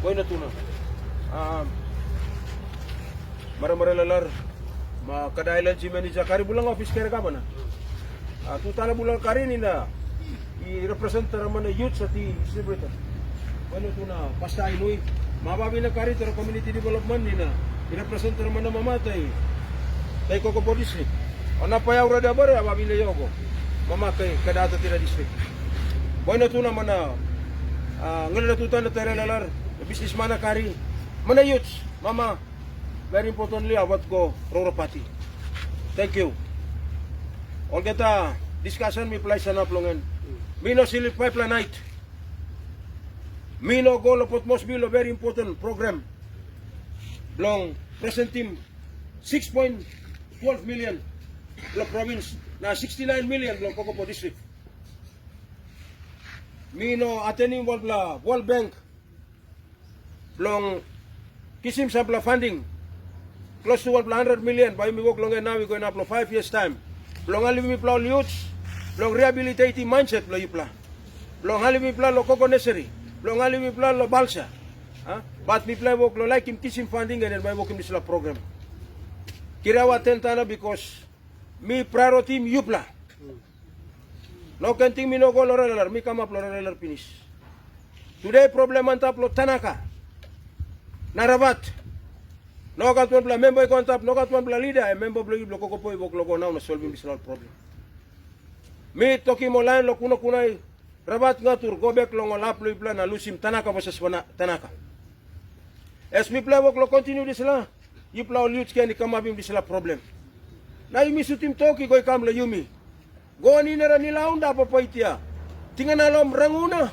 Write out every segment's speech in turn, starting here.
Boy na tuna. Ralalar makadailan si manager kari bulang office kaya ka mana. Tutala bulang kari ni na i-representa naman na youth sa ti distributor. Boy na tuna. Basta inuy. Mababi na kari taro community development ni na i-representa naman na mamatay. Tay Kokopo district. O napayaw rada bare ababi na yogo. Mamakay kadata tira district. Boy na tuna mana ngala natutan na tayo Ralalar. Business man na kari. Mana youths, mama, very importantly, awat ko, Roropati. Thank you. All kita discussion, mi play sa naplongan. Mino silip pipeline night. Mino go lopot mosbilo, very important program. Long present team, 6.12 million. Long province, na 69 million, long Kokopo district. Mino attending World Bank. Long kisim sabla funding close to 100 million by me work long now we going up 5 years time. Long ali mi pla youths, long rehabilitating mindset lo yupla. Long ali mi pla lo koko necessary. Long ali mi pla lo balsa. But mi pla work lo like him kisim funding and then by work him this program. Kirawa tentana because mi priority mi yupla. No canting mi no go lo Ralalar, mi come up lo Ralalar finish. Today problem antap lo Tanaka. Narabat. No kat one bla member kontap, no kat one bla leader, member bla iblo Kokopo ibok logo now na solving this problem. Mi toki mo line lo kuno kunay rabat ngatur go back long lap lo ibla na lusim Tanaka versus Tanaka. As mi play work lo continue this la, you play all youths can come up in this la problem. Na yumi sutim toki go kam lo yumi. Go ni nera nila unda papaitia. Tingan alom ranguna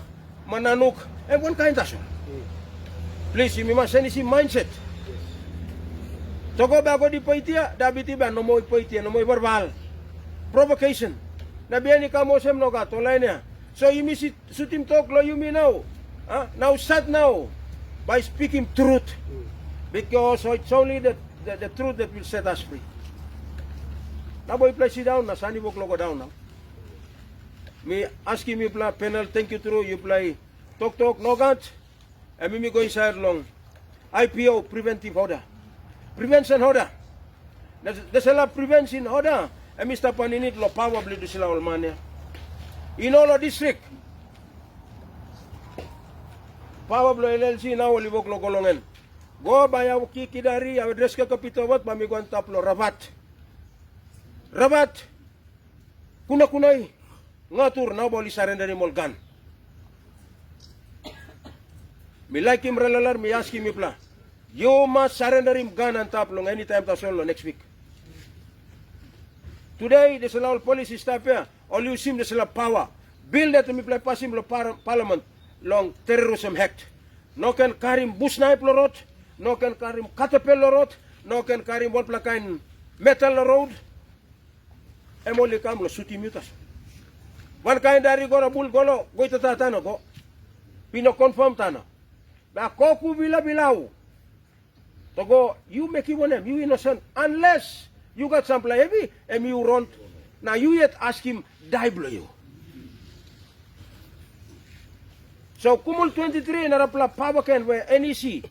mananuk. One kind taso. Please, you must send his mindset. Toko ba ako di paitia, dabiti ba, no mo paitia, no mo verbal. Provocation. Nabiyan ni kamosem no ka, tolay niya. So you miss it, sutim talk lo you now. Now start now by speaking truth. Because it's only the truth that will set us free. Now boy, play sit down, nasani wok logo down now. Me ask him you play panel, thank you through, you play talk, no guns. And we go inside long IPO preventive order. Prevention order. There's a lot of prevention order. And Mr. Paninit lo probably do sila Olmania. In all of district. Probably LLG now libok lo golongan. Go bayaw kikidari address ka kapitawat mamiguan taplo Rabat. Rabat. Kuna-kunay. Ngatur na boli surrender ni Molgan. Me like him Ralalar, me ask him pla. You must surrender him gun and taplong anytime tasolo next week. Today, there's a lot of policy staff here. All you see, there's a lot of power. Bill that me play pass him lo parliament long terrorism act. No can carry him bush knife lorot, no can carry him catapel lorot, no can carry him one plakain metal road. Emoli kam lo suti mutas. One kind dari gora bul golo, go ito tatano go. Pino confirm tana. Ba koku bilaw. Togo, you make it one them, you innocent. Unless you got some play heavy and you run. Now you yet ask him, die blow you. So Kumul 23 narapla Pabakan where NEC.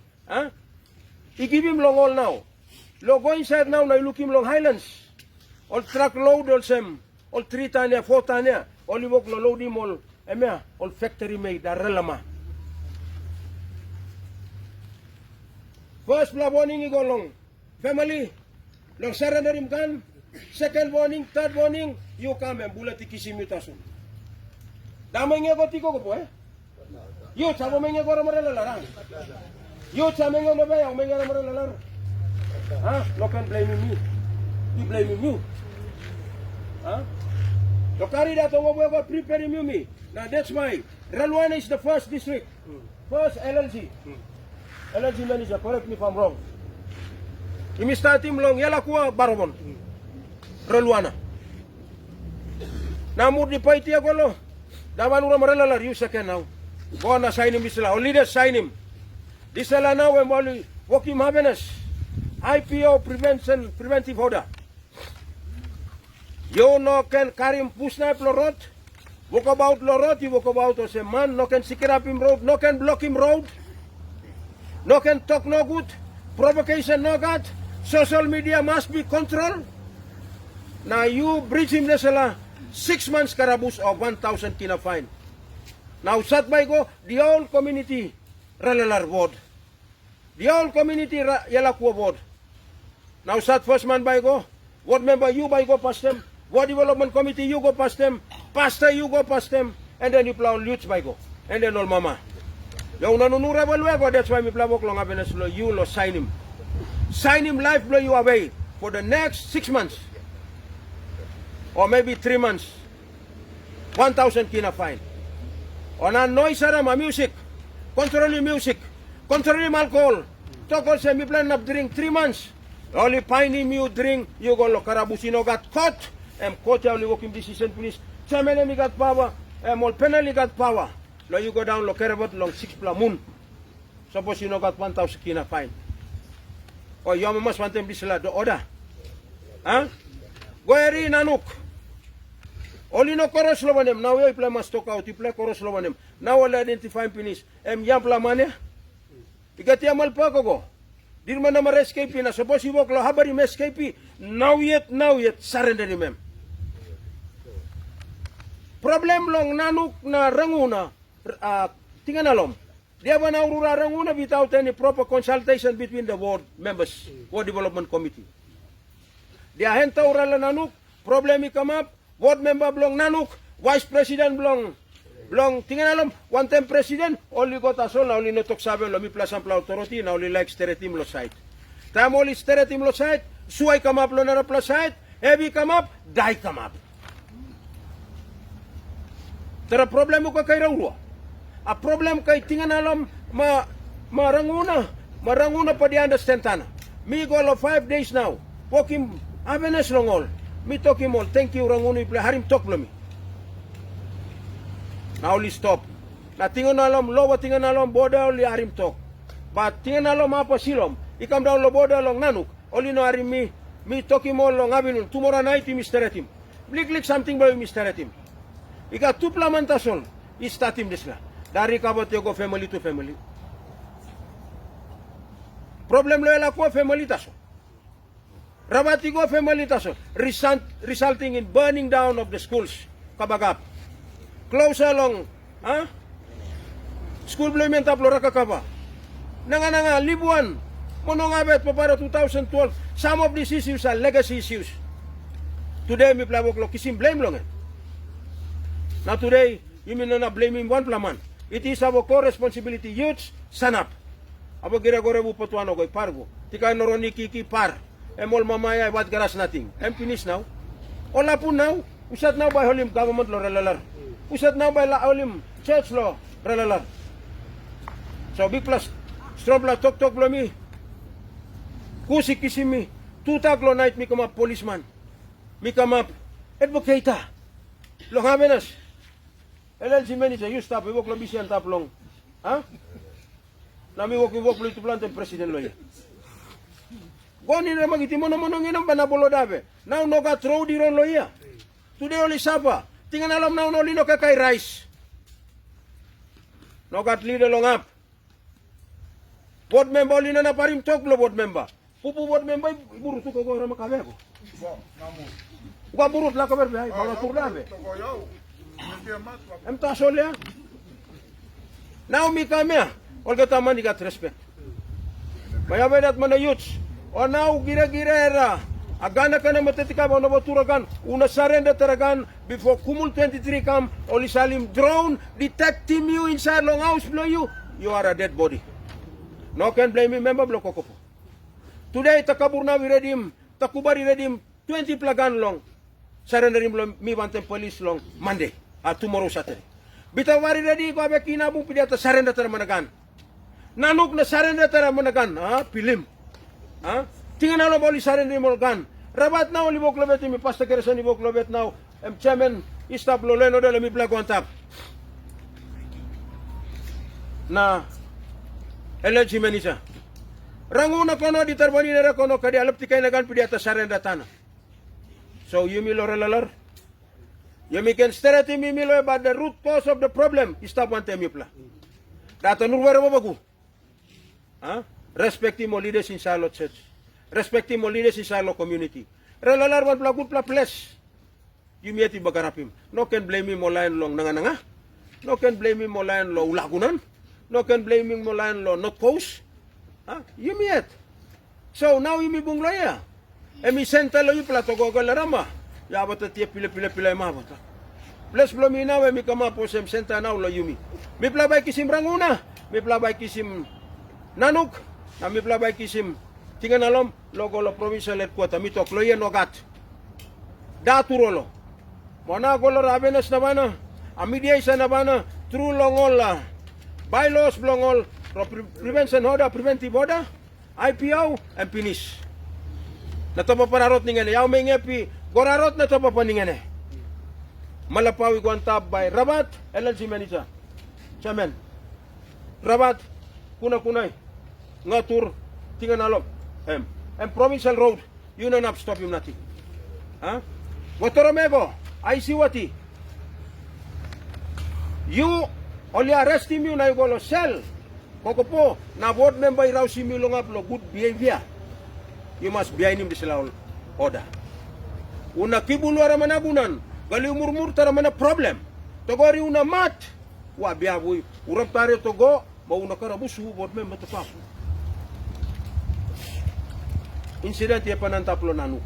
He give him long all now. Lo go inside now, now look him long Highlands. All truck load all sem. All 3 tanya, 4 tanya. All you walk lo load him all. All factory made, Ralama. First warning go long. Family, long surrender him gun. Second warning, third warning, you come and bullet kisim mutasun. Damay nga ko tiko ko po Yo, sabo may nga ko Ralalar. Yo, sabo may nga mabaya, may nga Ralalar. No can blame me. You blame you. So carry that over preparing me. Now that's why Rabuana is the first district. First LLG. LLG manager, correct me if I'm wrong. Imi start him long, yala kuwa barobon. Rabuana. Namur di paiti ako lo. Daman ura Ralalar, you second now. Go na sign him isla. Or leaders sign him. This ala now when only work him happiness. IPO preventive order. You no can carry him push knife lorot. Walk about lorot, you walk about as a man, no can secure up him road, no can block him road. No can talk no good. Provocation no good. Social media must be controlled. Now you breach him na sila 6 months karabus o 1,000 kina fine. Now sat by go the whole community Ralalar board. The whole community Yalakwa board. Now sat first man by go. Ward member you by go past them. Ward development committee you go past them. Pastor you go past them. And then you plow youths by go. And then all mama. Yung nanunura balwego, that's why mi plawok long happiness lo you lo sign him. Sign him life blow you away for the next 6 months. Or maybe 3 months. 1,000 kina fine. On a noise arama music. Control your music. Control your alcohol. Talk also me plan of drink 3 months. Only fine him you drink. You go lo karabusino got caught. Court only working decision police. Chairman me got power. All penalty got power. Lo you go down lo carabot long 6 moon. Suppose you no got 1,000 kina fine. Or you must want them this the order. Huh? Go eri nanuk. Only no koros lo wanem. Now you play must talk out. You play koros lo wanem. Now all identify finish. Yam pla mane. Ikati amal pa ko. Dir man na escape na. Suppose you walk lo habari me escape. Now yet surrender him. Problem long nanuk na ranguna. Tingnan alom. Dia ba na urura ranguna without any proper consultation between the ward members, ward development committee. Dia henta urala nanuk. Problem come up. Ward member belong nanuk, vice president belong tingnan alam, one time president, only got us all, only notok sabi, lo mi plus ampla authority, na only like stereotype lo site. Time only stereotype lo site, suway come up lo na plus site, heavy come up, die come up. Tara problem ko kay Rauro. A problem kay tingnan alam, maranguna pa di understand tana. Me go lo 5 days now, walking happiness long all. Me talk him all. Thank you, Ranguni. Harim talk lo mi. Now only stop. Na tingan alam, lowa tingan alam, boda only harim talk. But tingan alam apa silom. Ikam down lo boda long nanuk. Only no harim me. Me talk him all long avinun. Tomorrow night he Mr. Etim. Blik something by Mr. Etim. Ika tupla mantasol. Istatim desla. Dari kabot go family to family. Problem lo ela ko family taso. Rabatigo family taso, resulting in burning down of the schools. Kabagap. Close along, school employment up lora kakaba. Nanga libuan. Monong abet pa para 2012. Some of these issues are legacy issues. Today mi plawok lo kisim blame long. Now today, you mean na blaming one plaman. It is our co-responsibility. Youths, stand up. Abo gira-gore bu patuano koy pargo. Tika noroni kiki par. Emol mamaya what garas nothing. Finish now. Ola po now. Usat now by holim government law Ralalar. Usat now by holim church law Ralalar. So big plus strong la tok lo mi. Kusi kisimi. Tutak lo night mi come up policeman. Mi come up advocate. Lo habenas. LLG manager you stop. We work lo bisian tap long. Na mi work lo to plant president lo ya. Goni na magiti mo nginam banabolo dabe. Now no ka throw di ron loya. Today only sapa. Tingnan alam now no lino ka kay rice. No got leader long up. Board member lino na parim talk lo board member. Pupu board member burut ko ko rama kabe ko. Gua burut la ko berbe ay para tur dabe. Em ta solya. Now mi kamya. Olga taman got respect. Maya vedat mana youths. O now gira-gira era. Agana ka na matatika ba na baturagan. Una surrender taragan before Kumul 23 come. Oli salim drone detecting you inside long house below you. You are a dead body. No can blame me. Member block Kokopo. Today takabur na we redim. Takubari redim 20 plagan long. Surrender him long. Me want police long Monday. Tomorrow Saturday. Bitawari ready ko abe kinabung pidata surrender taramanagan. Nanuk na surrender taramanagan. Pilim. Tingnan na boli surrender mo gan. Rabat na oli boklobet mi pasta keresan ni boklobet now. Chairman istap lo leno dele mi blago antap. Na LLG manager. Ranguna kono di tarbani nera kono kadi alap tikay na gan pidi ata surrender tana. So you mi lo Ralalar. You mi can stare at me lo about the root cause of the problem. Istap one time mi pla. Data nurwara babagu. Respecting mo leaders in Charlotte Church. Respecting mo leaders in Charlotte community. Ralalar wan pla good pla place. Yumiati bagarapim. No can blame him mo lain long nanga. No can blame him mo lain lo ulagunan. No can blame him mo lain lo not coast. Yumiat. So now yumi bung loya. Emi senta lo yu pla to go galarama. Ya bata tie pila ma bata. Plus blomina we mi kama po sem senta now lo yumi. Mi pla bay kisim ranguna. Mi pla bay kisim nanuk. Na mi pla bay kisim tingan alom logo lo provincial headquarter mi to kloye nogat. Da turolo. Mona golo rabenes na bana. Amidia isa na bana. True longola. Bylaws blongol. Prevention order, preventive order. IPO and finish. Natopa panarot ningene. Yaw may ngepi. Gorarot na topa pa ningene. Malapau iguantab by Rabat LLG manager. Chairman. Rabat. Kuna-kunay. Ngatur. Tingan alom. And provincial road. You don't have to stop him nothing. Watoromego. I see what he. You only arrest him, you na you go to cell. Kokopo, na board member iraw si Milong up lo good behavior. You must behind him this order. Una kibulo ara managunan, gali umur-mur tara mana problem. Togori una mat. Wa biaboy, urap tare togo, mauna karabusu board member tapapu. Incident ya panantaplo nanuk.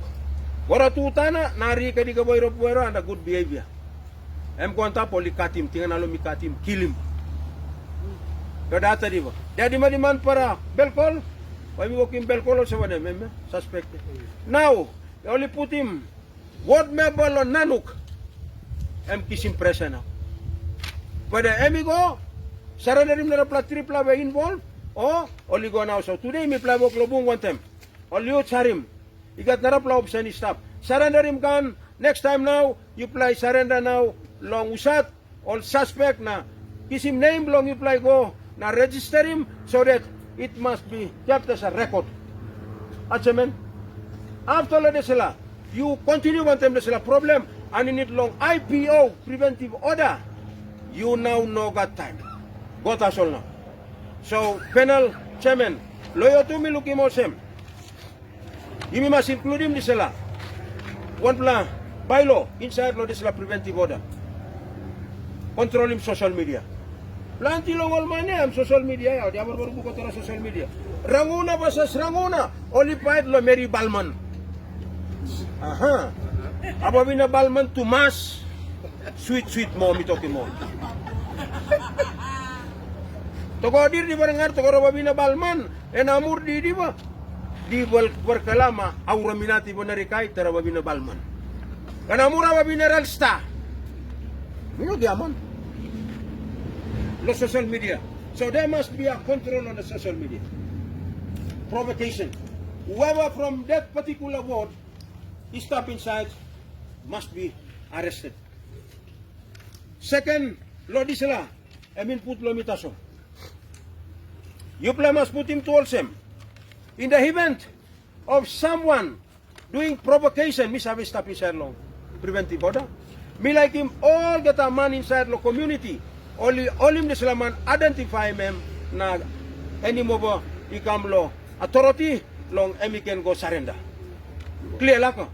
Gora tutana nari ka di ka boy ro anda good behavior. Ko anta poli katim tingan alo mi katim kill him. Data di ba? Dia di man para belkol. Why we working belkol sa wana meme suspect. Now, they only put him ward member on nanuk. Kisim presa now. Pada emigo sarana rim na pla tripla ba involved o only go now. So today mi pla mo klobung one time. Only you charim. Igat narap la option stop. Surrender him kan. Next time now, you play surrender now. Long usat, all suspect na. Kisim name long you play go. Na register him so that it must be kept as a record. Achamen. After la desela, you continue one time desela problem. And in it long IPO preventive order. You now know that time. Got us all now. So panel chairman, loyo to mi luki mo sem. You must include him this la. One plan, bylaw, inside law this la preventive order. Control him social media. Planti long all money am social media ya. Dia baru buka tora social media. Ranguna basas ranguna. Only fight lo Mary Balman. Ababina Balman to mass. Sweet mommy talking mo. Togodir di barengar togoro babina Balman. Enamur di ba? Di berkalama aura minati bonarikai tara babina Balman. Kanamura babina Ralsta. Mino diamon. The social media. So there must be a control on the social media. Provocation. Whoever from that particular ward is stop inside must be arrested. Second, Lodisela. Put lomitaso. You must put him to all same. In the event of someone doing provocation, mi sabi stop inside long preventive order. Me like him all get a man inside the community. Only him the man identify him na any mobile become law authority long emi can go surrender. Clear lako.